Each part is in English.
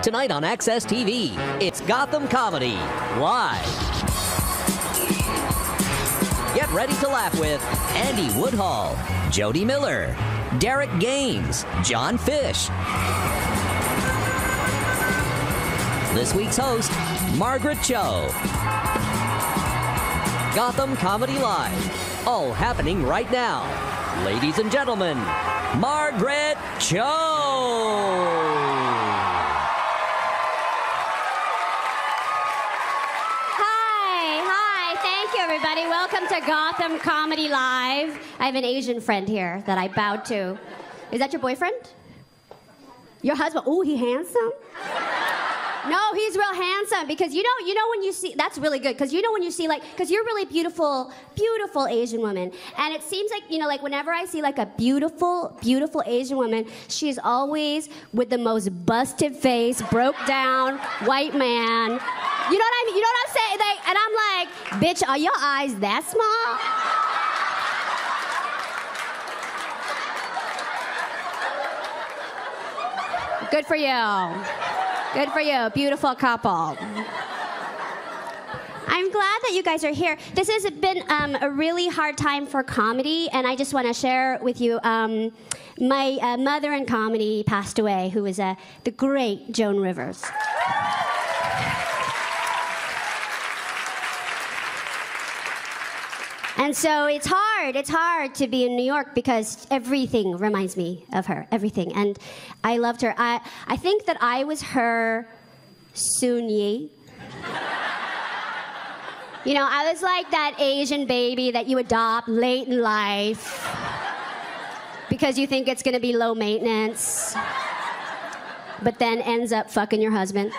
Tonight on Access TV, it's Gotham Comedy Live. Get ready to laugh with Andy Woodhall, Jody Miller, Derek Gaines, John Fish. This week's host, Margaret Cho. Gotham Comedy Live, all happening right now. Ladies and gentlemen, Margaret Cho. Everybody, welcome to Gotham Comedy Live. I have an Asian friend here that I bowed to. Is that your boyfriend? Your husband? Oh, he handsome? No, he's real handsome because you know when you see, that's really good because you know when you see because you're really beautiful Asian woman, and it seems like whenever I see a beautiful Asian woman, she's always with the most busted face, broke down white man. You know what I mean? You know what I'm saying? And I'm like, bitch, are your eyes that small? Good for you. Good for you. Beautiful couple. I'm glad that you guys are here. This has been a really hard time for comedy, and I just want to share with you my mother in comedy passed away, who was the great Joan Rivers. And so it's hard to be in New York because everything reminds me of her, everything. And I loved her. I think that I was her Soon Yi. You know, I was like that Asian baby that you adopt late in life because you think it's gonna be low maintenance, but then ends up fucking your husband.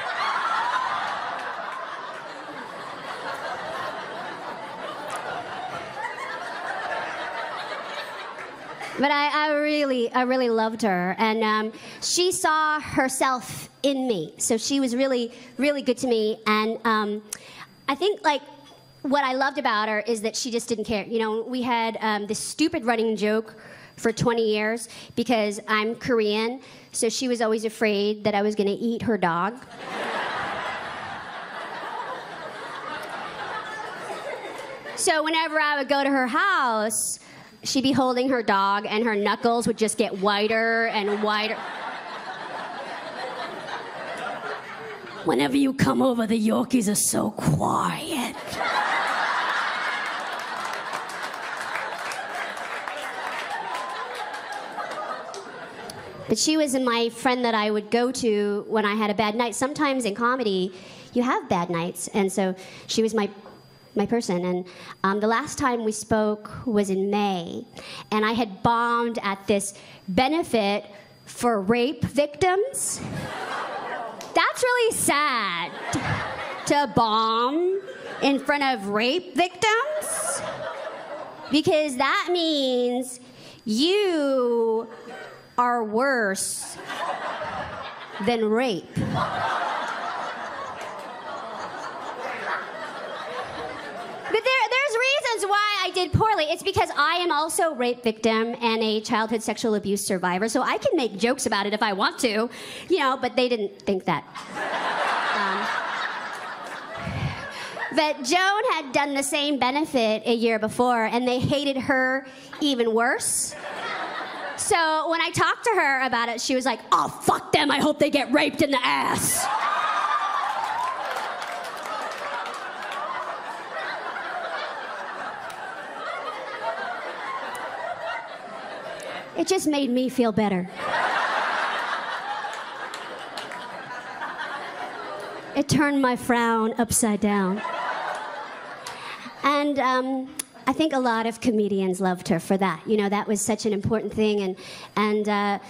But I really loved her, and she saw herself in me. So she was really, really good to me, and I think what I loved about her is that she just didn't care. You know, we had this stupid running joke for 20 years because I'm Korean, so she was always afraid that I was gonna eat her dog. So whenever I would go to her house, she'd be holding her dog, and her knuckles would just get whiter and whiter. Whenever you come over, the Yorkies are so quiet. But she was my friend that I would go to when I had a bad night. Sometimes in comedy, you have bad nights, and so she was my person. And the last time we spoke was in May, and I had bombed at this benefit for rape victims. That's really sad to bomb in front of rape victims, because that means you are worse than rape. But there's reasons why I did poorly. It's because I am also a rape victim and a childhood sexual abuse survivor, so I can make jokes about it if I want to, but they didn't think that. But Joan had done the same benefit a year before, and they hated her even worse. So when I talked to her about it, she was like, oh, fuck them, I hope they get raped in the ass. It just made me feel better. It turned my frown upside down. And I think a lot of comedians loved her for that. That was such an important thing. And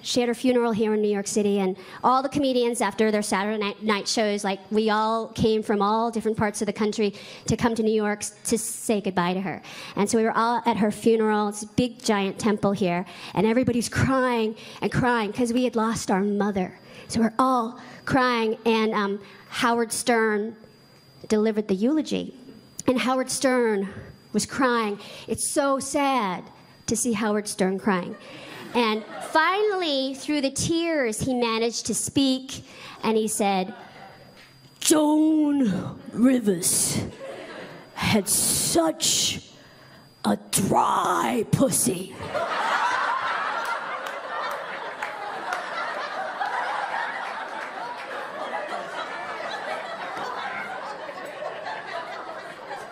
she had her funeral here in New York City, and all the comedians after their Saturday night shows, we all came from all different parts of the country to come to New York to say goodbye to her. And so we were all at her funeral. It's a big, giant temple here, and everybody's crying and crying because we had lost our mother. So we're all crying, and Howard Stern delivered the eulogy. And Howard Stern was crying. It's so sad to see Howard Stern crying. And finally, through the tears, he managed to speak, and he said, Joan Rivers had such a dry pussy.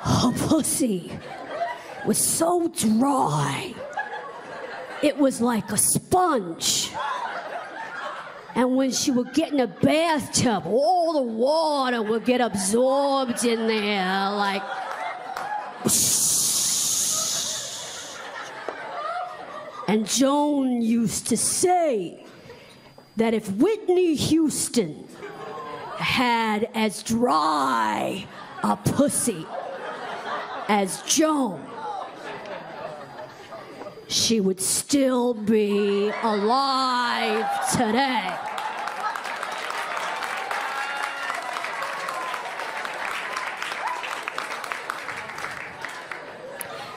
Her pussy was so dry, it was like a sponge. And when she would get in a bathtub, all the water would get absorbed in there, like... And Joan used to say that if Whitney Houston had as dry a pussy as Joan, she would still be alive today.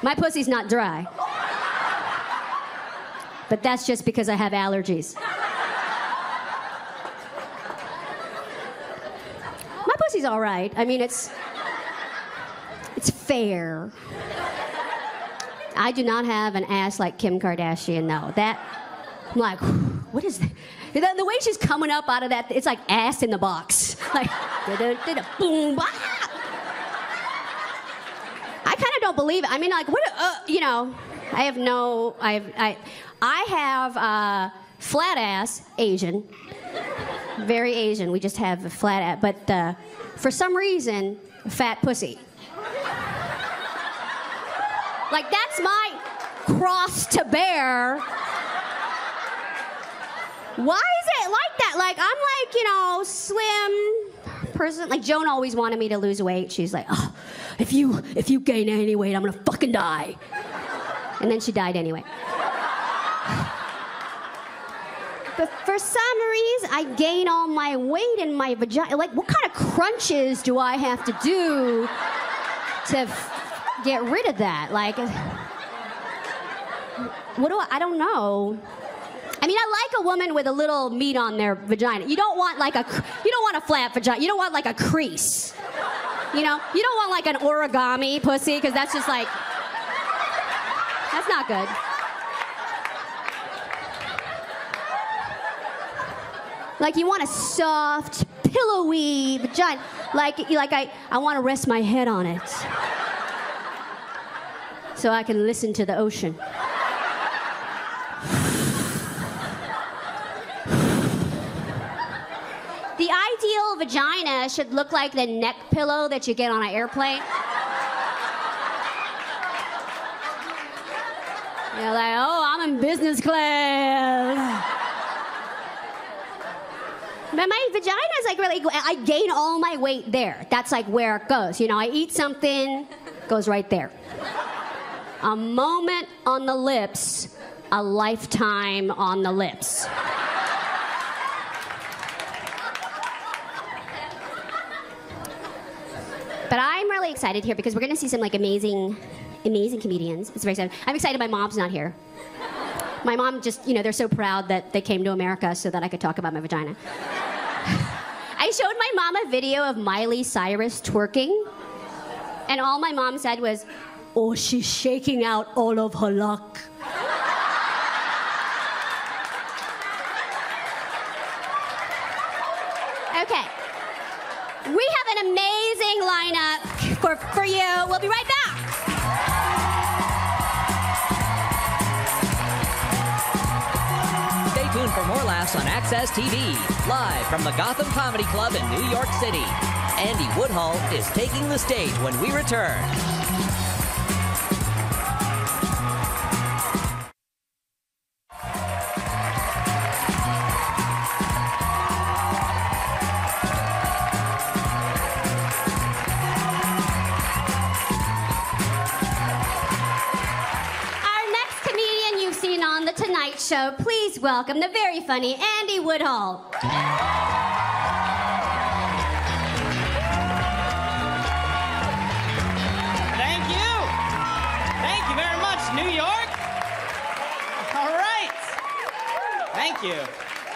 My pussy's not dry. But that's just because I have allergies. My pussy's all right. I mean, it's fair. I do not have an ass like Kim Kardashian, no. That, I'm like, what is that? The way she's coming up out of that, it's like ass in the box. Like, boom, bah. I kind of don't believe it. I mean, like, what, you know, I have flat ass, Asian, very Asian. We just have a flat ass, but for some reason, fat pussy. Like, that's my cross to bear. Why is it like that? Like, I'm like, you know, slim person. Like, Joan always wanted me to lose weight. She's like, oh, if you gain any weight, I'm gonna fucking die. And then she died anyway. But for some reason, I gain all my weight in my vagina. Like, what kind of crunches do I have to do to get rid of that? Like, what do I don't know. I mean, I like a woman with a little meat on their vagina. You don't want a flat vagina. You don't want like a crease. You know? You don't want like an origami pussy, because that's just like, that's not good. Like, you want a soft, pillowy vagina. Like I want to rest my head on it so I can listen to the ocean. The ideal vagina should look like the neck pillow that you get on an airplane. You're like, oh, I'm in business class. But my vagina is like really, I gain all my weight there. That's like where it goes. You know, I eat something, goes right there. A moment on the lips, a lifetime on the lips. But I'm really excited here because we're going to see some like amazing comedians. It's very exciting. I'm excited my mom's not here. My mom just, you know, they're so proud that they came to America so that I could talk about my vagina. I showed my mom a video of Miley Cyrus twerking, and all my mom said was, oh, she's shaking out all of her luck. Okay. We have an amazing lineup for you. We'll be right back. Stay tuned for more laughs on Access TV, live from the Gotham Comedy Club in New York City. Andy Woodhull is taking the stage when we return. Show, please welcome the very funny Andy Woodhull. Thank you. Thank you very much, New York. All right. Thank you.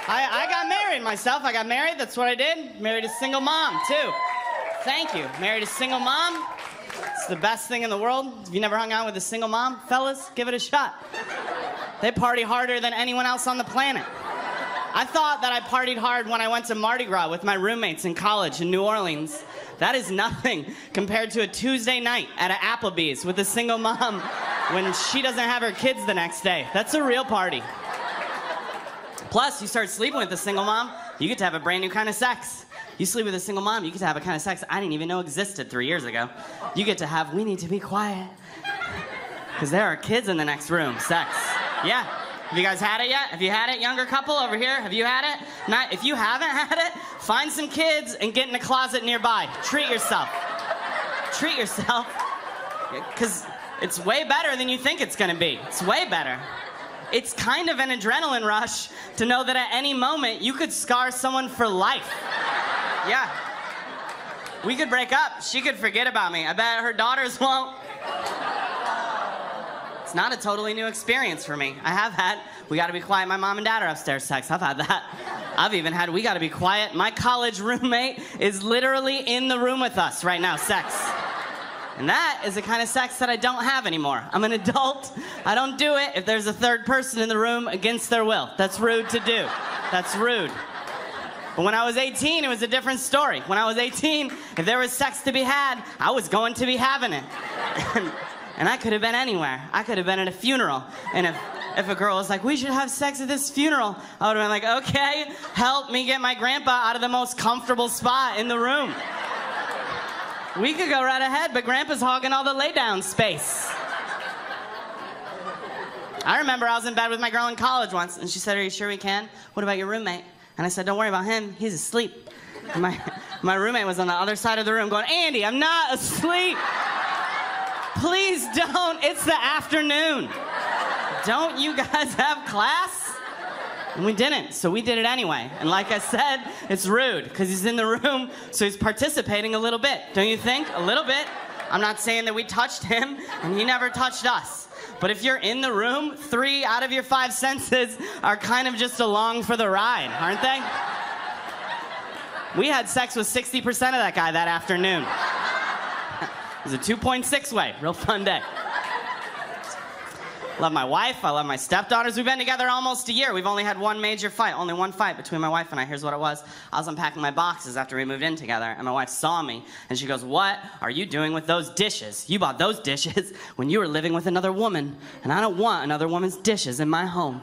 I got married myself. I got married. That's what I did. Married a single mom, too. Thank you. Married a single mom. It's the best thing in the world. If you never hung out with a single mom, fellas, give it a shot. They party harder than anyone else on the planet. I thought that I partied hard when I went to Mardi Gras with my roommates in college in New Orleans. That is nothing compared to a Tuesday night at an Applebee's with a single mom when she doesn't have her kids the next day. That's a real party. Plus, you start sleeping with a single mom, you get to have a brand new kind of sex. You sleep with a single mom, you get to have a kind of sex I didn't even know existed 3 years ago. You get to have, we need to be quiet. Because there are kids in the next room, sex. Yeah. Have you guys had it yet? Have you had it, younger couple over here? Have you had it? Not, if you haven't had it, find some kids and get in a closet nearby. Treat yourself. Treat yourself. Because it's way better than you think it's gonna be. It's way better. It's kind of an adrenaline rush to know that at any moment you could scar someone for life. Yeah. We could break up. She could forget about me. I bet her daughters won't. It's not a totally new experience for me. I have had, we gotta be quiet, my mom and dad are upstairs sex. I've had that. I've even had, we gotta be quiet. My college roommate is literally in the room with us right now, sex. And that is the kind of sex that I don't have anymore. I'm an adult. I don't do it if there's a third person in the room against their will. That's rude to do. That's rude. But when I was 18, it was a different story. When I was 18, if there was sex to be had, I was going to be having it. And I could have been anywhere. I could have been at a funeral. And if a girl was like, we should have sex at this funeral, I would have been like, okay, help me get my grandpa out of the most comfortable spot in the room. We could go right ahead, but grandpa's hogging all the lay down space. I remember I was in bed with my girl in college once, and she said, are you sure we can? What about your roommate? And I said, don't worry about him, he's asleep. And my roommate was on the other side of the room going, Andy, I'm not asleep. Please don't, it's the afternoon. Don't you guys have class? And we didn't, so we did it anyway. And like I said, it's rude, because he's in the room, so he's participating a little bit. Don't you think? A little bit. I'm not saying that we touched him, and he never touched us. But if you're in the room, 3 out of your 5 senses are kind of just along for the ride, aren't they? We had sex with 60% of that guy that afternoon. It was a 2.6 way. Real fun day. Love my wife. I love my stepdaughters. We've been together almost a year. We've only had one major fight. Only one fight between my wife and I. Here's what it was. I was unpacking my boxes after we moved in together, and my wife saw me, and she goes, what are you doing with those dishes? You bought those dishes when you were living with another woman, and I don't want another woman's dishes in my home.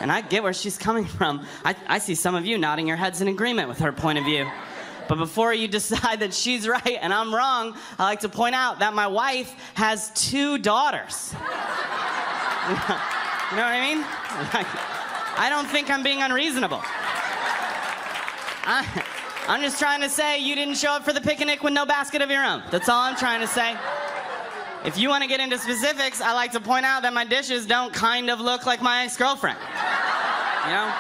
And I get where she's coming from. I see some of you nodding your heads in agreement with her point of view. But before you decide that she's right and I'm wrong, I like to point out that my wife has 2 daughters. You know what I mean? I don't think I'm being unreasonable. I'm just trying to say you didn't show up for the picnic with no basket of your own. That's all I'm trying to say. If you want to get into specifics, I like to point out that my dishes don't kind of look like my ex-girlfriend. You know?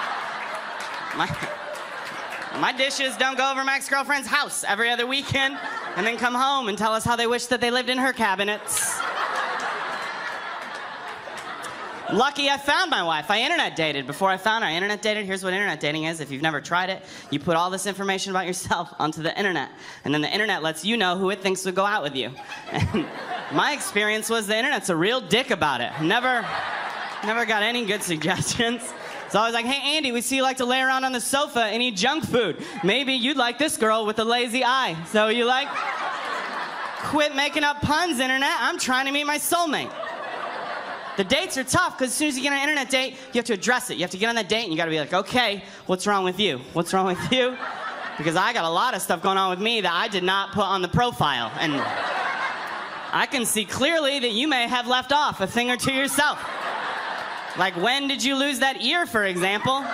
My dishes don't go over my ex-girlfriend's house every other weekend and then come home and tell us how they wish that they lived in her cabinets. Lucky I found my wife. I internet dated. Before I found her, I internet dated. Here's what internet dating is. If you've never tried it, you put all this information about yourself onto the internet. And then the internet lets you know who it thinks would go out with you. And my experience was the internet's a real dick about it. Never got any good suggestions. It's always like, hey, Andy, we see you like to lay around on the sofa and eat junk food. Maybe you'd like this girl with a lazy eye. So you like, quit making up puns, internet. I'm trying to meet my soulmate. The dates are tough because as soon as you get on an internet date, you have to address it. You have to get on that date and you got to be like, okay, what's wrong with you? What's wrong with you? Because I got a lot of stuff going on with me that I did not put on the profile. And I can see clearly that you may have left off a thing or two yourself. Like, when did you lose that ear, for example?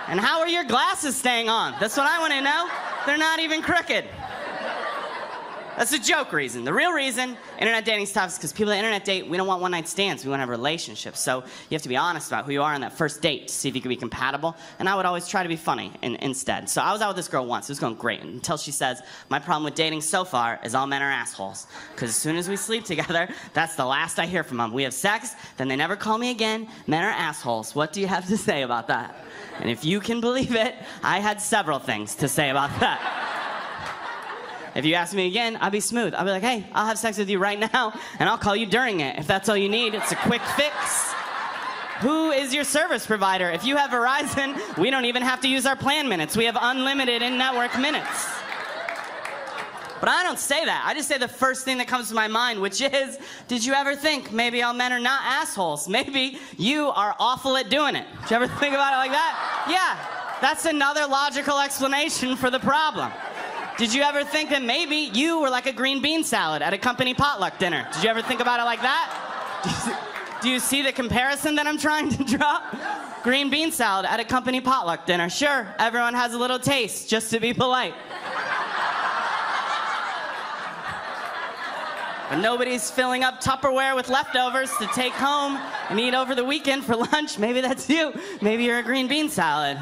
And how are your glasses staying on? That's what I want to know. They're not even crooked. That's a joke reason. The real reason internet dating's tough is because people that internet date, we don't want one-night stands. We want to have relationships. So you have to be honest about who you are on that first date to see if you can be compatible. And I would always try to be funny instead. So I was out with this girl once. It was going great until she says, my problem with dating so far is all men are assholes. Because as soon as we sleep together, that's the last I hear from them. We have sex, then they never call me again. Men are assholes. What do you have to say about that? And if you can believe it, I had several things to say about that. If you ask me again, I'll be smooth. I'll be like, hey, I'll have sex with you right now, and I'll call you during it. If that's all you need, it's a quick fix. Who is your service provider? If you have Verizon, we don't even have to use our plan minutes. We have unlimited in-network minutes. But I don't say that. I just say the first thing that comes to my mind, which is, did you ever think maybe all men are not assholes? Maybe you are awful at doing it. Did you ever think about it like that? Yeah, that's another logical explanation for the problem. Did you ever think that maybe you were like a green bean salad at a company potluck dinner? Did you ever think about it like that? Do you see the comparison that I'm trying to draw? Green bean salad at a company potluck dinner. Sure, everyone has a little taste, just to be polite. But nobody's filling up Tupperware with leftovers to take home and eat over the weekend for lunch. Maybe that's you. Maybe you're a green bean salad.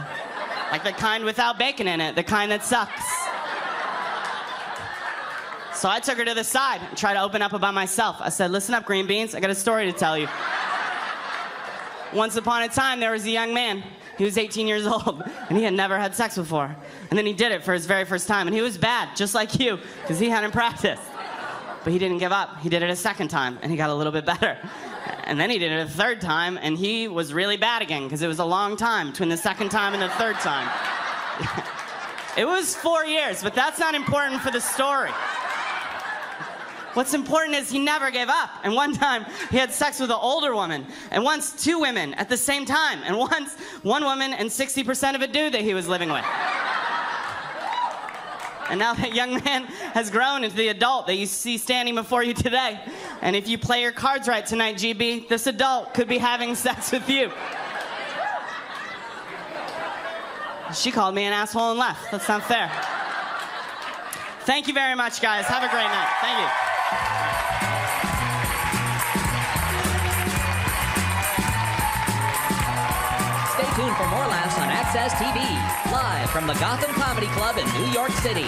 Like the kind without bacon in it, the kind that sucks. So I took her to the side and tried to open up about myself. I said, listen up, green beans, I got a story to tell you. Once upon a time, there was a young man. He was 18 years old, and he had never had sex before. And then he did it for his very first time, and he was bad, just like you, because he hadn't practiced. But he didn't give up. He did it a second time, and he got a little bit better. And then he did it a third time, and he was really bad again, because it was a long time between the second time and the third time. It was 4 years, but that's not important for the story. What's important is he never gave up. And one time, he had sex with an older woman. And once, 2 women at the same time. And once, 1 woman and 60% of a dude that he was living with. And now that young man has grown into the adult that you see standing before you today. And if you play your cards right tonight, GB, this adult could be having sex with you. She called me an asshole and left. That's not fair. Thank you very much, guys. Have a great night. Thank you. Stay tuned for more laughs on Access TV, live from the Gotham Comedy Club in New York City.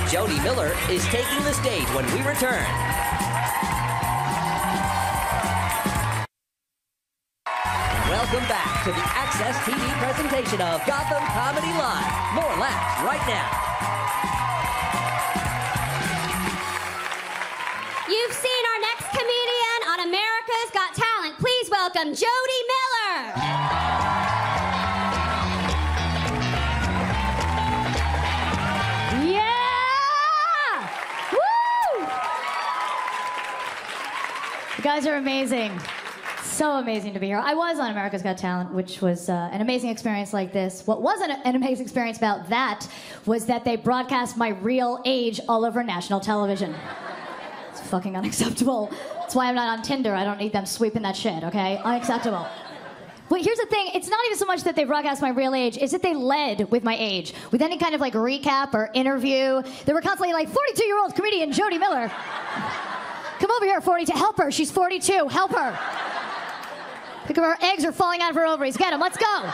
Jody Miller is taking the stage when we return. Welcome back to the Access TV presentation of Gotham Comedy Live. More laughs right now. You've seen our next comedian on America's Got Talent. Please welcome Jody Miller. Yeah! Woo! You guys are amazing. So amazing to be here. I was on America's Got Talent, which was an amazing experience like this. What wasn't an amazing experience about that was that they broadcast my real age all over national television. It's fucking unacceptable. That's why I'm not on Tinder. I don't need them sweeping that shit, okay? Unacceptable. But here's the thing, it's not even so much that they broadcast my real age, it's that they led with my age. With any kind of like recap or interview. They were constantly like, 42-year-old comedian Jody Miller. Come over here, 42. Help her, she's 42. Help her. Look at her eggs are falling out of her ovaries. Get them, let's go.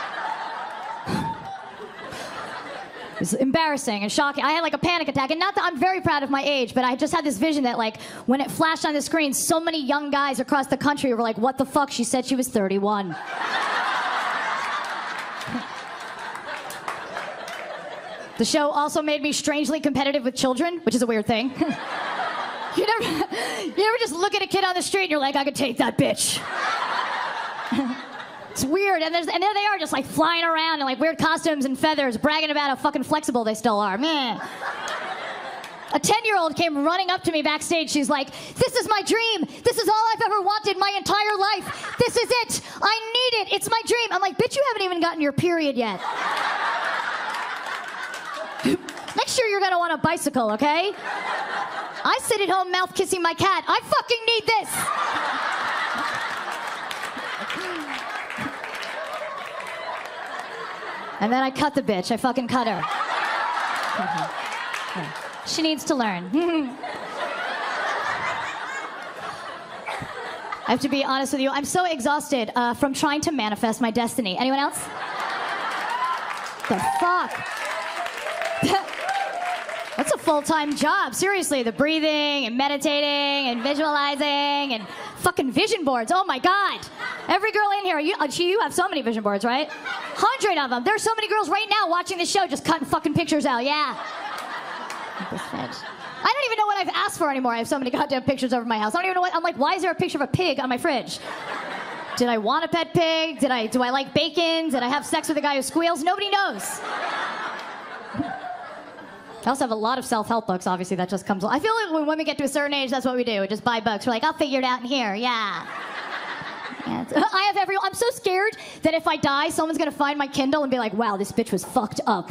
It's embarrassing and shocking. I had like a panic attack, and not that I'm very proud of my age, but I just had this vision that like when it flashed on the screen, so many young guys across the country were like, what the fuck? She said she was 31. The show also made me strangely competitive with children, which is a weird thing. You never just look at a kid on the street and you're like, I could take that bitch. It's weird, and there they are just like flying around in like weird costumes and feathers, bragging about how fucking flexible they still are. Man. A 10-year-old came running up to me backstage. She's like, this is my dream. This is all I've ever wanted my entire life. This is it. I need it. It's my dream. I'm like, bitch, you haven't even gotten your period yet. Next year you're gonna want a bicycle, okay? I sit at home mouth kissing my cat. I fucking need this. And then I cut the bitch. I fucking cut her. She needs to learn. I have to be honest with you. I'm so exhausted from trying to manifest my destiny. Anyone else? The fuck? That's a full-time job. Seriously, the breathing and meditating and visualizing and fucking vision boards. Oh my God. Every girl in here, you have so many vision boards, right? 100 of them. There's so many girls right now watching this show just cutting fucking pictures out. Yeah. I don't even know what I've asked for anymore. I have so many goddamn pictures over my house. I don't even know what. I'm like, why is there a picture of a pig on my fridge? Did I want a pet pig? Do I like bacon? Did I have sex with a guy who squeals? Nobody knows. I also have a lot of self-help books, obviously, that just comes. I feel like when women get to a certain age, that's what we do. We just buy books. We're like, I'll figure it out in here. Yeah. I'm so scared that if I die, someone's going to find my Kindle and be like, wow, this bitch was fucked up.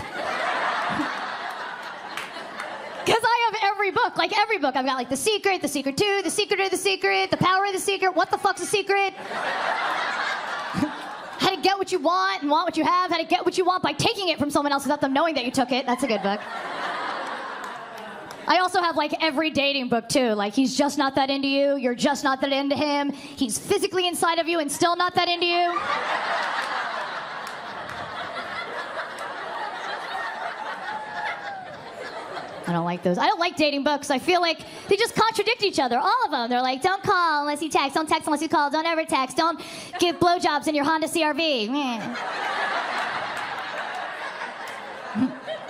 Because I have every book, like every book. I've got like The Secret, The Secret 2, The Secret of the Secret, The Power of the Secret, What the Fuck's a Secret? How to get what you want and want what you have, how to get what you want by taking it from someone else without them knowing that you took it. That's a good book. I also have like every dating book too. Like he's just not that into you, you're just not that into him, he's physically inside of you and still not that into you. I don't like those. I don't like dating books. I feel like they just contradict each other, all of them. They're like, don't call unless you text, don't text unless you call, don't ever text, don't give blowjobs in your Honda CRV.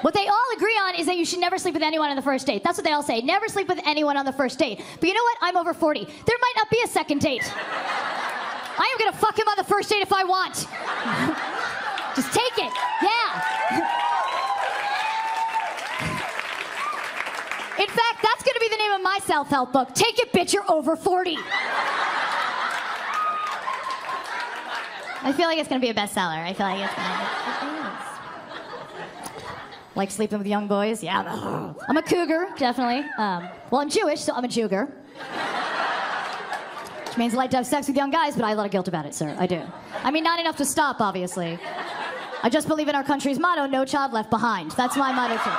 What they all agree on is that you should never sleep with anyone on the first date. That's what they all say. Never sleep with anyone on the first date. But you know what? I'm over 40. There might not be a second date. I am going to fuck him on the first date if I want. Just take it. Yeah. In fact, that's going to be the name of my self-help book. Take it, bitch, you're over 40. I feel like it's going to be a bestseller. I feel like it's going to be. Like sleeping with young boys? Yeah. I'm a cougar, definitely. Well, I'm Jewish, so I'm a Juger. Which means I like to have sex with young guys, but I have a lot of guilt about it, sir. I do. I mean, not enough to stop, obviously. I just believe in our country's motto, no child left behind. That's my motto, too.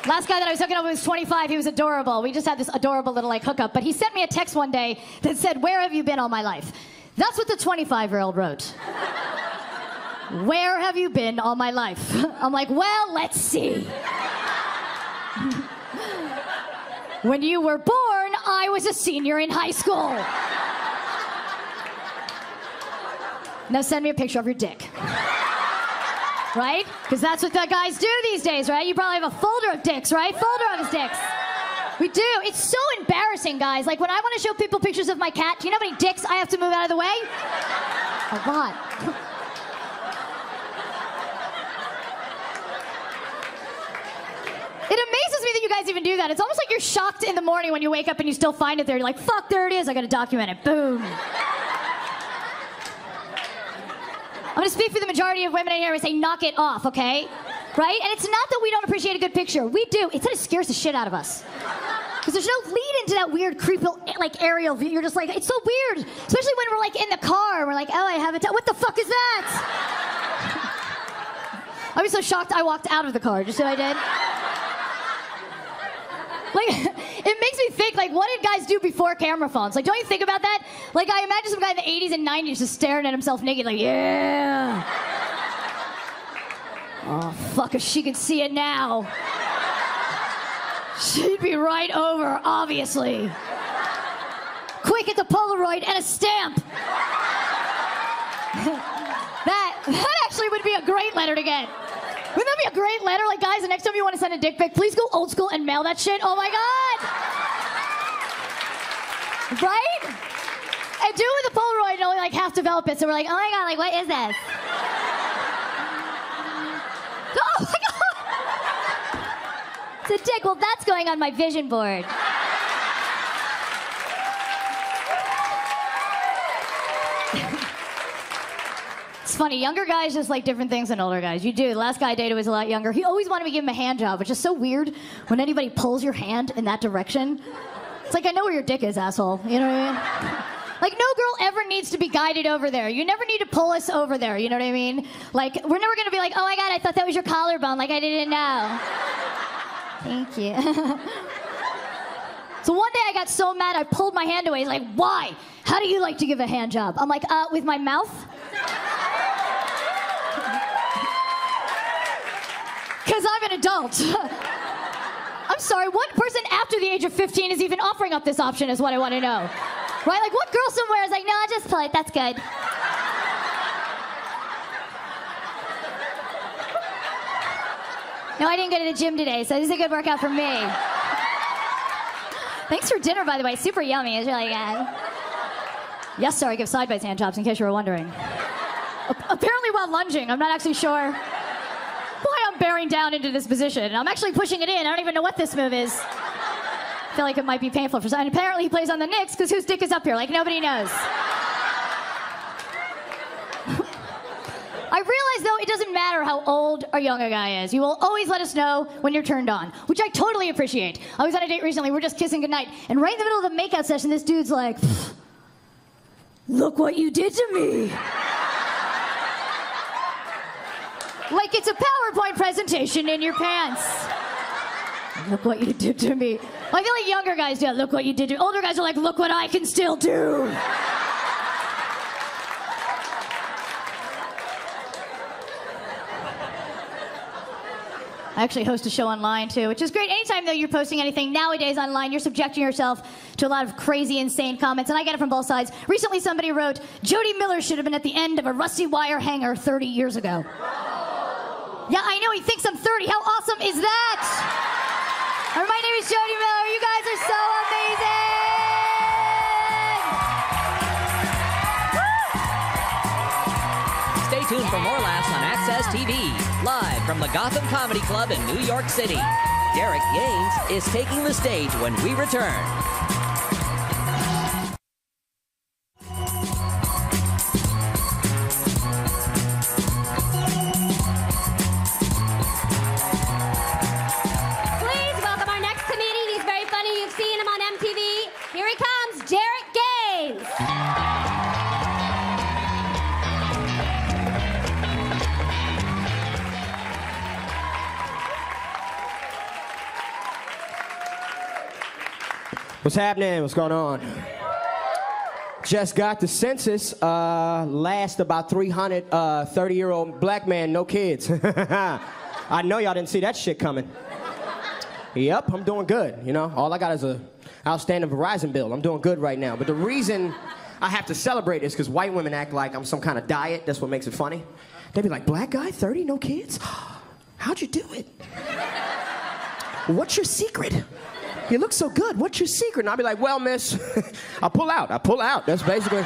Last guy that I was hooking up with was 25. He was adorable. We just had this adorable little like hookup. But he sent me a text one day that said, "Where have you been all my life?" That's what the 25-year-old wrote. Where have you been all my life? I'm like, well, let's see. When you were born, I was a senior in high school. Now send me a picture of your dick. Right? Because that's what the guys do these days, right? You probably have a folder of dicks, right? Folder of his dicks. We do. It's so embarrassing, guys. Like when I want to show people pictures of my cat, do you know how many dicks I have to move out of the way? A lot. It amazes me that you guys even do that. It's almost like you're shocked in the morning when you wake up and you still find it there. You're like, fuck, there it is. I got to document it. Boom. I'm going to speak for the majority of women in here and say, knock it off, okay? Right? And it's not that we don't appreciate a good picture. We do. It's that it scares the shit out of us. Because there's no lead into that weird, creepy, like, aerial view. You're just like, it's so weird. Especially when we're, like, in the car. And we're like, oh, I have it. What the fuck is that? I was so shocked I walked out of the car. Just so I did. Like, it makes me think, like, what did guys do before camera phones? Like, don't you think about that? Like, I imagine some guy in the 80s and 90s just staring at himself naked, like, yeah. Oh, fuck, if she could see it now. She'd be right over, obviously. Quick, get the Polaroid and a stamp. That actually would be a great letter to get. Wouldn't that be a great letter? Like, guys, the next time you want to send a dick pic, please go old school and mail that shit. Oh, my God. Right? And do it with a Polaroid and only, like, half develop it. So we're like, oh, my God, like, what is this? Oh, my God. It's a dick. Well, that's going on my vision board. It's funny, younger guys just like different things than older guys. You do. The last guy I dated was a lot younger. He always wanted me to give him a hand job, which is so weird when anybody pulls your hand in that direction. It's like, I know where your dick is, asshole. You know what I mean? Like, no girl ever needs to be guided over there. You never need to pull us over there, you know what I mean? Like, we're never going to be like, oh, my God, I thought that was your collarbone. Like, I didn't know. Thank you. So one day I got so mad I pulled my hand away. He's like, why? How do you like to give a hand job? I'm like, with my mouth? Because I'm an adult. I'm sorry, what person after the age of 15 is even offering up this option is what I want to know. Right? Like, what girl somewhere is like, no, I just play it, that's good. No, I didn't go to the gym today, so this is a good workout for me. Thanks for dinner, by the way. Super yummy. It's really good. Yes, sir, I give side-by hand jobs, in case you were wondering. Apparently while lunging. I'm not actually sure why I'm bearing down into this position. I'm actually pushing it in. I don't even know what this move is. I feel like it might be painful for some. And apparently he plays on the Knicks, because whose dick is up here? Like, nobody knows. I realize, though, it doesn't matter how old or young a guy is. You will always let us know when you're turned on, which I totally appreciate. I was on a date recently. We're just kissing goodnight. And right in the middle of the makeout session, this dude's like, look what you did to me. Like it's a PowerPoint presentation in your pants. Look what you did to me. I feel like younger guys do that. Look what you did to me. Older guys are like, look what I can still do. I actually host a show online, too, which is great. Anytime, though, you're posting anything nowadays online, you're subjecting yourself to a lot of crazy, insane comments, and I get it from both sides. Recently, somebody wrote, Jody Miller should have been at the end of a rusty wire hanger 30 years ago. Yeah, I know, he thinks I'm 30. How awesome is that? My name is Jody Miller. You guys are so amazing! Stay tuned for more laughs on Access TV, live from the Gotham Comedy Club in New York City. Derek Gaines is taking the stage when we return. Please welcome our next comedian. He's very funny. You've seen him on MTV. Here he comes, Derek Gaines. What's happening? What's going on? Just got the census. Last about 300 30-year-old black man, no kids. I know y'all didn't see that shit coming. Yep, I'm doing good. You know, all I got is a outstanding Verizon bill. I'm doing good right now. But the reason I have to celebrate is because white women act like I'm some kind of diet. That's what makes it funny. They be like, black guy, 30, no kids? How'd you do it? What's your secret? You look so good. What's your secret? And I'll be like, well, miss, I pull out. That's basically...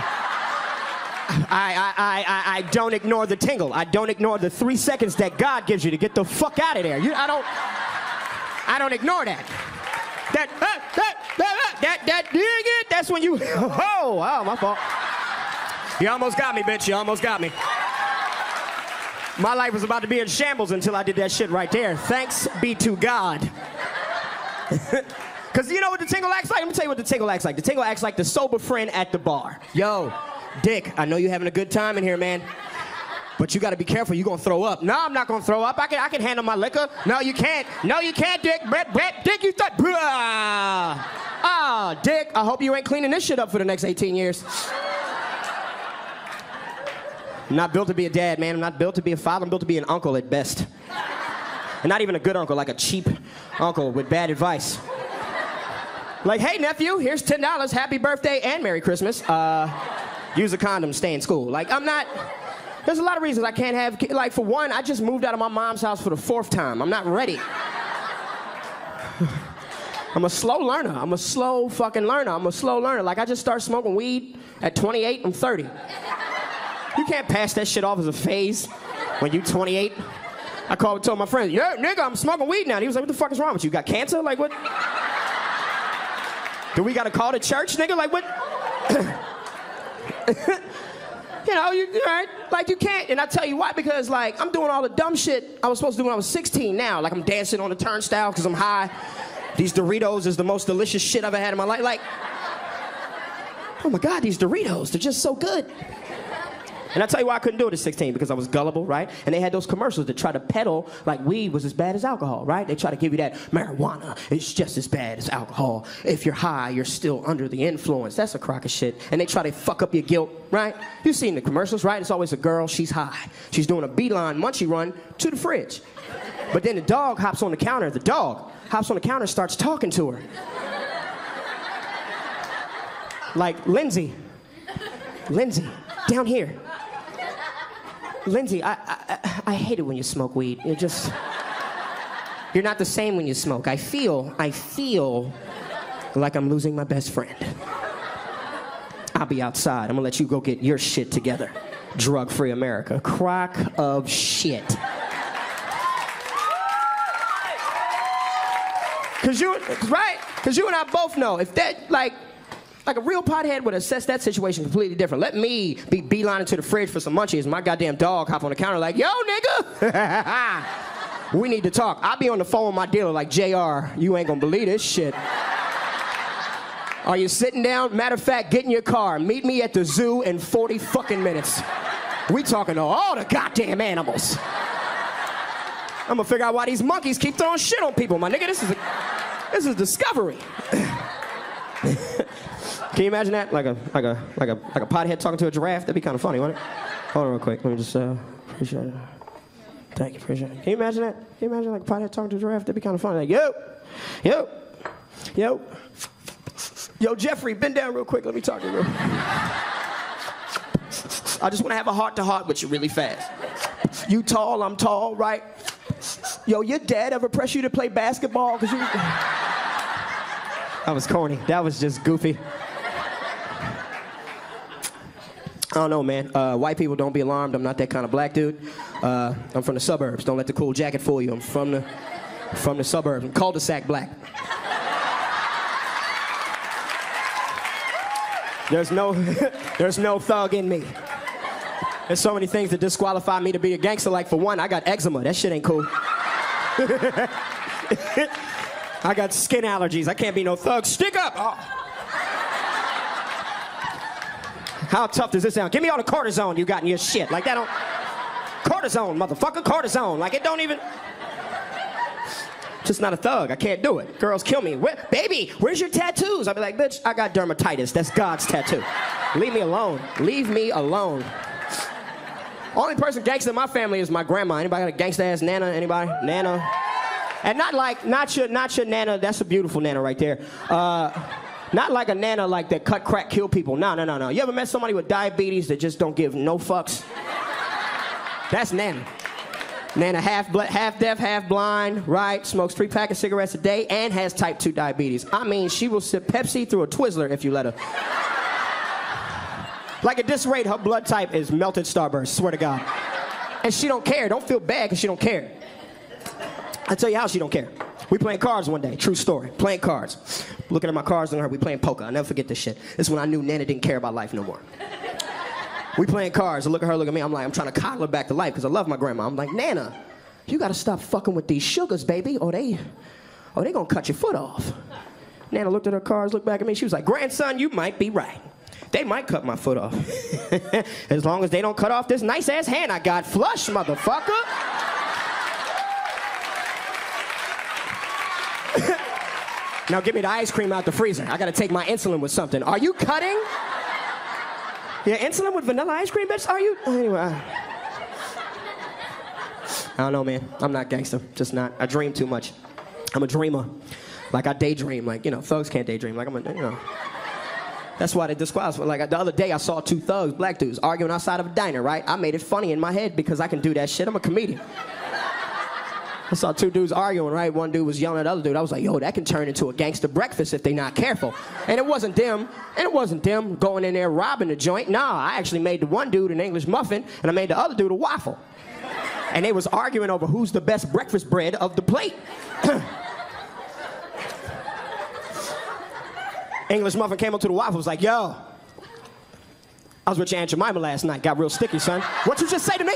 I don't ignore the tingle. I don't ignore the 3 seconds that God gives you to get the fuck out of there. I don't ignore that. That's when you... Oh, my fault. You almost got me, bitch. You almost got me. My life was about to be in shambles until I did that shit right there. Thanks be to God. Because you know what the tingle acts like? Let me tell you what the tingle acts like. The tingle acts like the sober friend at the bar. Yo, Dick, I know you're having a good time in here, man. But you got to be careful. You're going to throw up. No, I'm not going to throw up. I can handle my liquor. No, you can't. No, you can't, Dick. Brett, Dick, you thought. Ah, Dick, I hope you ain't cleaning this shit up for the next 18 years. I'm not built to be a dad, man. I'm not built to be a father. I'm built to be an uncle at best. And not even a good uncle, like a cheap uncle with bad advice. Like, hey, nephew, here's $10. Happy birthday and Merry Christmas. Use a condom, stay in school. Like, I'm not... There's a lot of reasons I can't have kids. Like, for one, I just moved out of my mom's house for the 4th time. I'm not ready. I'm a slow learner. I'm a slow fucking learner. I'm a slow learner. Like, I just started smoking weed at 28. I'm 30. You can't pass that shit off as a phase when you 28. I told my friend, yeah, nigga, I'm smoking weed now. And he was like, what the fuck is wrong with you? You got cancer? Like, what? Do we gotta call the church, nigga? Like, what? You know, right? Like, you can't. And I tell you why, because, like, I'm doing all the dumb shit I was supposed to do when I was 16 now. Like, I'm dancing on the turnstile because I'm high. These Doritos is the most delicious shit I've ever had in my life. Like, oh my God, these Doritos, they're just so good. And I tell you why I couldn't do it at 16, because I was gullible, right? And they had those commercials that try to peddle like weed was as bad as alcohol, right? They try to give you that marijuana is just as bad as alcohol. If you're high, you're still under the influence. That's a crock of shit. And they try to fuck up your guilt, right? You've seen the commercials, right? It's always a girl, she's high. She's doing a beeline munchie run to the fridge. But then the dog hops on the counter. The dog hops on the counter and starts talking to her. Like, Lindsay, down here. Lindsay, I hate it when you smoke weed. You're not the same when you smoke. I feel like I'm losing my best friend. I'll be outside. I'm gonna let you go get your shit together. Drug-free America. Crock of shit. Cause you and I both know if that, like a real pothead would assess that situation completely different. Let me be beelining to the fridge for some munchies and my goddamn dog hop on the counter like, yo, nigga, we need to talk. I'll be on the phone with my dealer like, JR, you ain't gonna believe this shit. Are you sitting down? Matter of fact, get in your car. Meet me at the zoo in 40 fucking minutes. We talking to all the goddamn animals. I'm gonna figure out why these monkeys keep throwing shit on people, my nigga. This is Discovery. Can you imagine that? Like a pothead talking to a giraffe? That'd be kind of funny, wouldn't it? Hold on real quick. Let me just appreciate it. Thank you, appreciate it. Can you imagine that? Can you imagine like a pothead talking to a giraffe? That'd be kind of funny. Like, yo, Jeffrey, bend down real quick. Let me talk to you real quick. I just want to have a heart-to-heart with you really fast. You tall, I'm tall, right? Yo, your dad ever press you to play basketball? Cause you... That was corny. That was just goofy. I don't know, man. White people, don't be alarmed. I'm not that kind of black dude. I'm from the suburbs. Don't let the cool jacket fool you. I'm from the suburbs. I'm cul-de-sac black. There's no thug in me. There's so many things that disqualify me to be a gangster. Like, for one, I got eczema. That shit ain't cool. I got skin allergies. I can't be no thug. Stick up! Oh. How tough does this sound? Give me all the cortisone you got in your shit. Like, that don't... Cortisone, motherfucker, cortisone. Like, it don't even... Just not a thug. I can't do it. Girls kill me. Baby, where's your tattoos? I'll be like, bitch, I got dermatitis. That's God's tattoo. Leave me alone. Leave me alone. Only person gangster in my family is my grandma. Anybody got a gangster-ass nana? Anybody? Nana? And not your nana. That's a beautiful nana right there. Not like a nana like that cut, crack, kill people. No. You ever met somebody with diabetes that just don't give no fucks? That's nana. Nana half deaf, half blind, right? Smokes 3 packs of cigarettes a day and has type 2 diabetes. I mean, she will sip Pepsi through a Twizzler if you let her. Like, at this rate, her blood type is melted Starburst, swear to God. And she don't care. Don't feel bad because she don't care. I'll tell you how she don't care. We playing cards one day, true story. Playing cards. Looking at my cards and her, we playing poker. I'll never forget this shit. This is when I knew Nana didn't care about life no more. We playing cards. I look at her, look at me. I'm like, I'm trying to coddle her back to life because I love my grandma. I'm like, Nana, you got to stop fucking with these sugars, baby, or they gonna cut your foot off. Nana looked at her cards, looked back at me. She was like, grandson, you might be right. They might cut my foot off. As long as they don't cut off this nice-ass hand I got. Flush, motherfucker. Now give me the ice cream out the freezer. I gotta take my insulin with something. Are you cutting? Yeah, insulin with vanilla ice cream, bitch? Are you? Anyway. I don't know, man. I'm not gangster. Just not. I dream too much. I'm a dreamer. Like, I daydream. Like, thugs can't daydream. Like, That's why they disqualify. Like, the other day I saw 2 thugs, black dudes, arguing outside of a diner, right? I made it funny in my head because I can do that shit. I'm a comedian. I saw 2 dudes arguing, right? One dude was yelling at the other dude. I was like, yo, that can turn into a gangster breakfast if they're not careful. And it wasn't them going in there robbing the joint. Nah, I actually made the one dude an English muffin, and I made the other dude a waffle. And they was arguing over who's the best breakfast bread of the plate. English muffin came up to the waffle, was like, yo, I was with your Aunt Jemima last night, got real sticky, son. What you just say to me?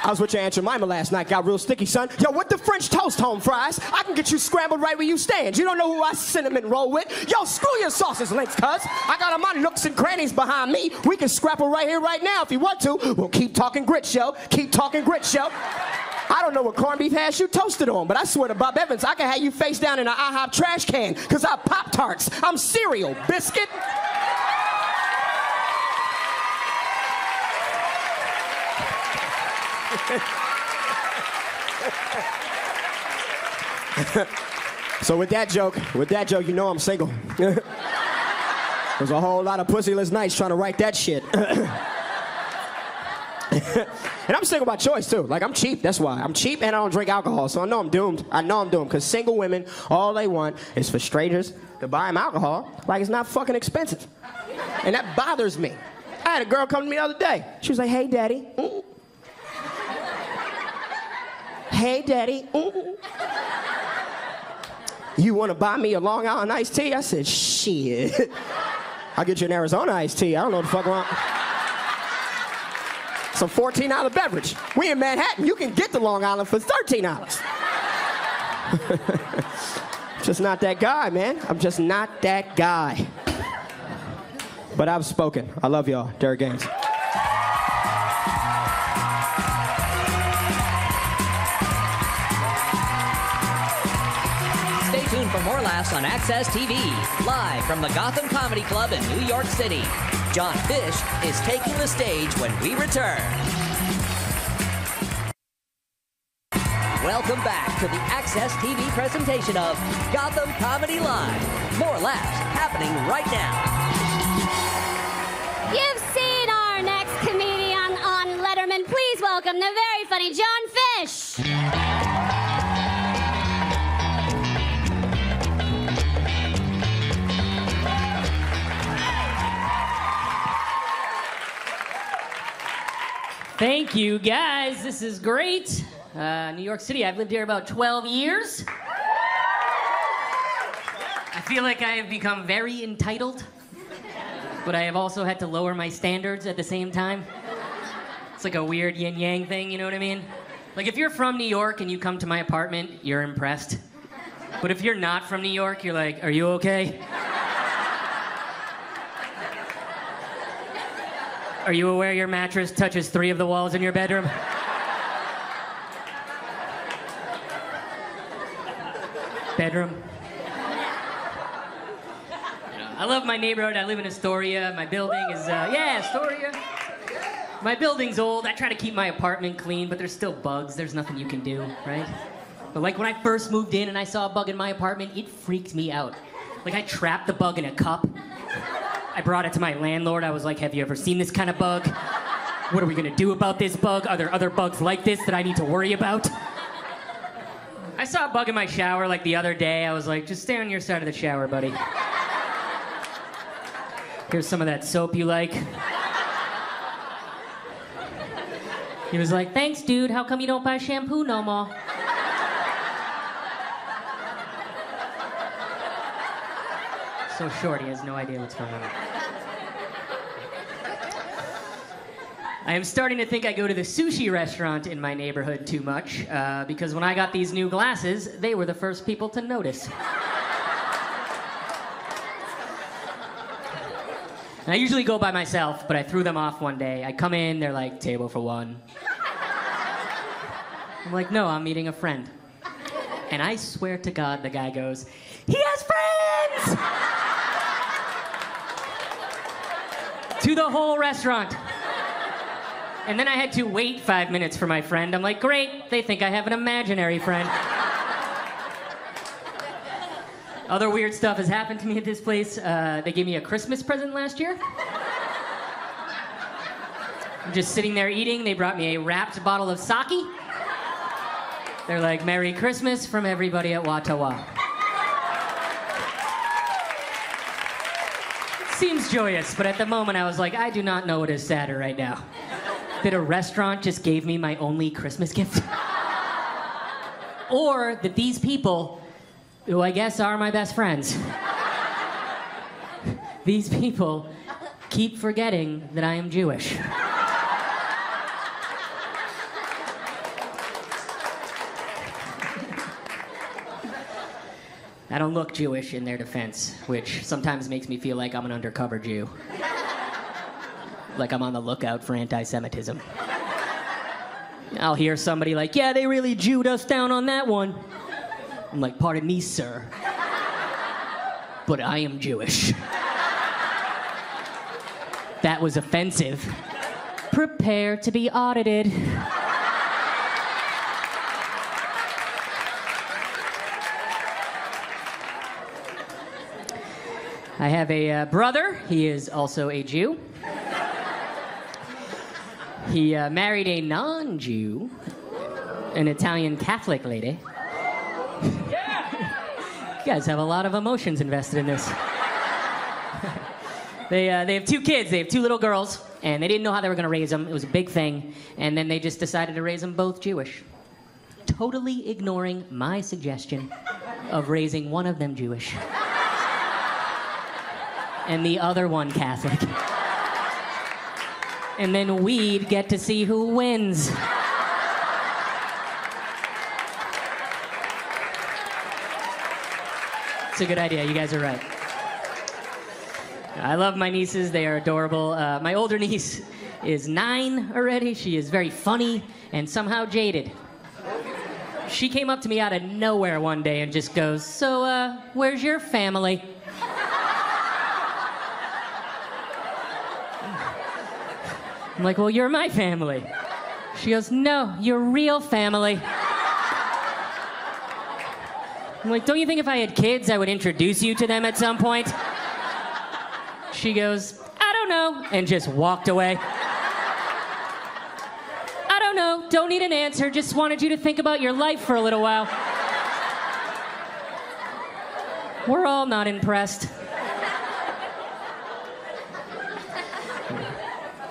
I was with your Aunt Jemima last night. Got real sticky, son. Yo, what the French toast, home fries? I can get you scrambled right where you stand. You don't know who I cinnamon roll with? Yo, screw your sausage links, cuz. I got all my nooks and crannies behind me. We can scrapple right here, right now if you want to. We'll keep talking grits, yo. Keep talking grits, yo. I don't know what corned beef hash you toasted on, but I swear to Bob Evans, I can have you face down in an IHOP trash can, because I'm Pop-Tarts. I'm cereal, biscuit. So with that joke, you know I'm single. There's a whole lot of pussyless nights trying to write that shit. And I'm single by choice, too. Like, I'm cheap, that's why. I'm cheap and I don't drink alcohol, so I know I'm doomed. Because single women, all they want is for strangers to buy them alcohol like it's not fucking expensive. And that bothers me. I had a girl come to me the other day. She was like, hey, daddy. Mm-mm. Hey, daddy. Mm-mm. You want to buy me a Long Island iced tea? I said, shit. I'll get you an Arizona iced tea. I don't know what the fuck wrong. It's a $14 beverage. We in Manhattan. You can get the Long Island for $13. Just not that guy, man. I'm just not that guy. But I've spoken. I love y'all. Derek Gaines. Stay tuned for more laughs on Access TV, live from the Gotham Comedy Club in New York City. John Fish is taking the stage when we return. Welcome back to the Access TV presentation of Gotham Comedy Live. More laughs happening right now. You've seen our next comedian on Letterman. Please welcome the very funny John Fish. Thank you, guys. This is great. New York City, I've lived here about 12 years. I feel like I have become very entitled, but I have also had to lower my standards at the same time. It's like a weird yin-yang thing, you know what I mean? Like, if you're from New York and you come to my apartment, you're impressed. But if you're not from New York, you're like, are you okay? Are you aware your mattress touches 3 of the walls in your bedroom? Bedroom. I love my neighborhood. I live in Astoria. My building is, Astoria. My building's old. I try to keep my apartment clean, but there's still bugs. There's nothing you can do, right? But like when I first moved in and I saw a bug in my apartment, it freaked me out. Like I trapped the bug in a cup. I brought it to my landlord. I was like, have you ever seen this kind of bug? What are we gonna do about this bug? Are there other bugs like this that I need to worry about? I saw a bug in my shower like the other day. I was like, just stay on your side of the shower, buddy. Here's some of that soap you like. He was like, thanks, dude. How come you don't buy shampoo no more? So short, he has no idea what's going on. I am starting to think I go to the sushi restaurant in my neighborhood too much, because when I got these new glasses, they were the first people to notice. And I usually go by myself, but I threw them off one day. I come in, they're like, table for one. I'm like, no, I'm meeting a friend. And I swear to God, the guy goes, he has friends! To the whole restaurant. And then I had to wait 5 minutes for my friend. I'm like, great, they think I have an imaginary friend. Other weird stuff has happened to me at this place. They gave me a Christmas present last year. I'm just sitting there eating. They brought me a wrapped bottle of sake. They're like, Merry Christmas from everybody at Watawa. Seems joyous, but at the moment I was like, I do not know what is sadder right now. That a restaurant just gave me my only Christmas gift. Or that these people, who I guess are my best friends, these people keep forgetting that I am Jewish. I don't look Jewish in their defense, which sometimes makes me feel like I'm an undercover Jew. Like I'm on the lookout for anti-Semitism. I'll hear somebody like, yeah, they really Jewed us down on that one. I'm like, pardon me, sir, but I am Jewish. That was offensive. Prepare to be audited. I have a brother. He is also a Jew. He married a non-Jew, an Italian Catholic lady. You guys have a lot of emotions invested in this. They have 2 kids. They have 2 little girls, and they didn't know how they were going to raise them. It was a big thing, and then they just decided to raise them both Jewish, totally ignoring my suggestion of raising one of them Jewish and the other one Catholic. And then we'd get to see who wins. It's a good idea. You guys are right. I love my nieces. They are adorable. My older niece is 9 already. She is very funny and somehow jaded. She came up to me out of nowhere one day and just goes, so, where's your family? I'm like, well, you're my family. She goes, no, your real family. I'm like, don't you think if I had kids, I would introduce you to them at some point? She goes, I don't know, and just walked away. I don't know, don't need an answer, just wanted you to think about your life for a little while. We're all not impressed.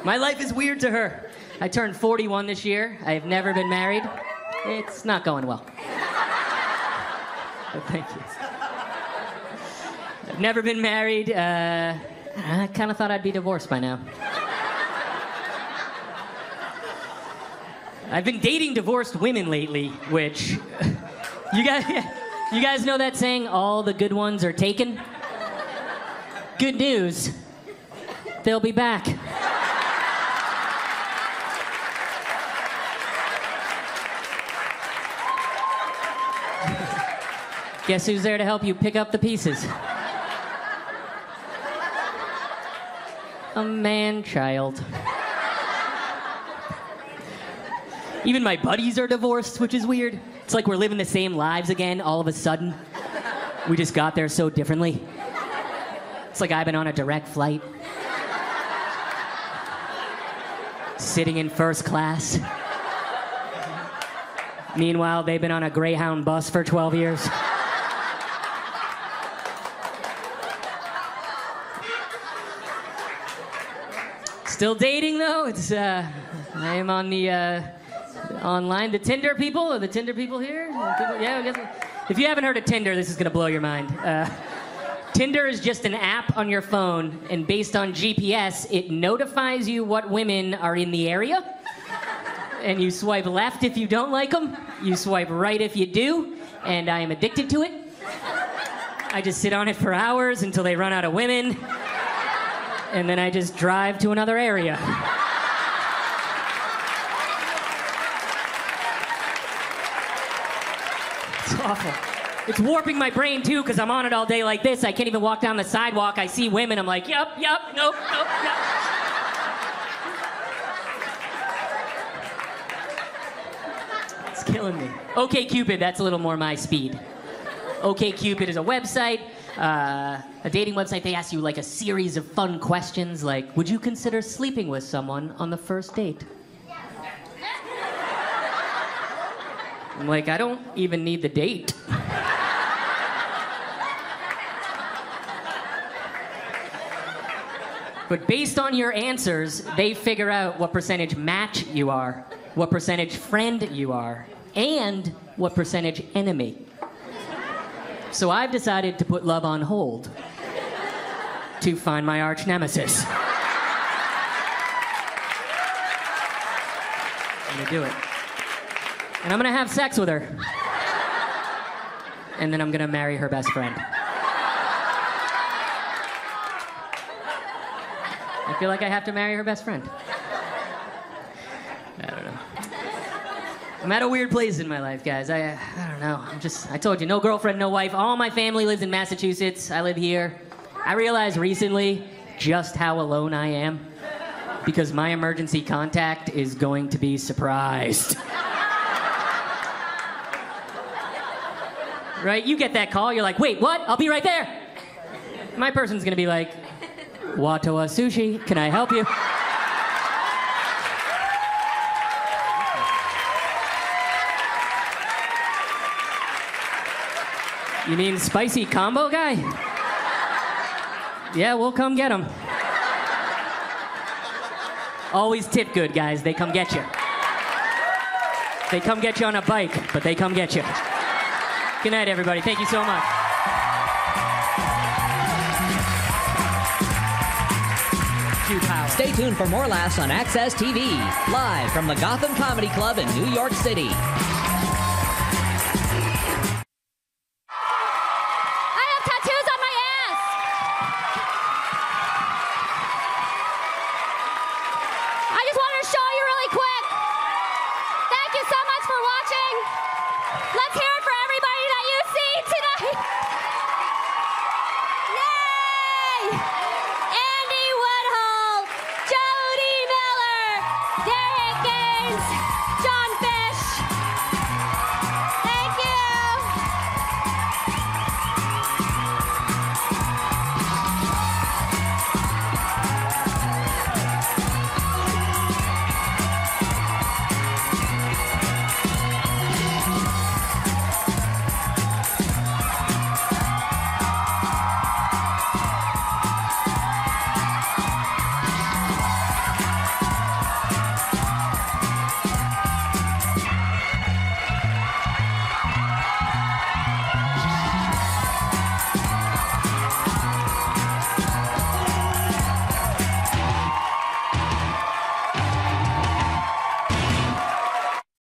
My life is weird to her. I turned 41 this year. I have never been married. It's not going well. But thank you. I've never been married. I kind of thought I'd be divorced by now. I've been dating divorced women lately, which you guys know that saying, all the good ones are taken? Good news. They'll be back. Guess who's there to help you pick up the pieces? A man-child. Even my buddies are divorced, which is weird. It's like we're living the same lives again all of a sudden. We just got there so differently. It's like I've been on a direct flight. Sitting in first class. Meanwhile, they've been on a Greyhound bus for 12 years. Still dating though. It's I am on the online, the Tinder people. Are the Tinder people here? Yeah, I guess. If you haven't heard of Tinder, this is gonna blow your mind. Tinder is just an app on your phone, and based on GPS, it notifies you what women are in the area. And you swipe left if you don't like them. You swipe right if you do. And I am addicted to it. I just sit on it for hours until they run out of women. And then I just drive to another area. It's awful. It's warping my brain too, because I'm on it all day like this. I can't even walk down the sidewalk. I see women. I'm like, yup, nope, yep. It's killing me. OkCupid, that's a little more my speed. OkCupid is a website. A dating website. They ask you like a series of fun questions like, would you consider sleeping with someone on the first date? I'm like, I don't even need the date. But based on your answers, they figure out what percentage match you are, what percentage friend you are, and what percentage enemy. So I've decided to put love on hold to find my arch nemesis. I'm gonna do it. And I'm gonna have sex with her. and then I'm gonna marry her best friend. I feel like I have to marry her best friend. I don't know. I'm at a weird place in my life, guys. I don't know. I told you, no girlfriend, no wife. All my family lives in Massachusetts. I live here. I realized recently just how alone I am because my emergency contact is going to be surprised. Right? You get that call, you're like, wait, what? I'll be right there. My person's gonna be like, Watawa Sushi, can I help you? You mean spicy combo guy? Yeah, we'll come get him. Always tip good, guys. They come get you. They come get you on a bike, but they come get you. Good night, everybody. Thank you so much. Stay tuned for more laughs on Access TV, live from the Gotham Comedy Club in New York City. Tattoos on my ass. I just wanted to show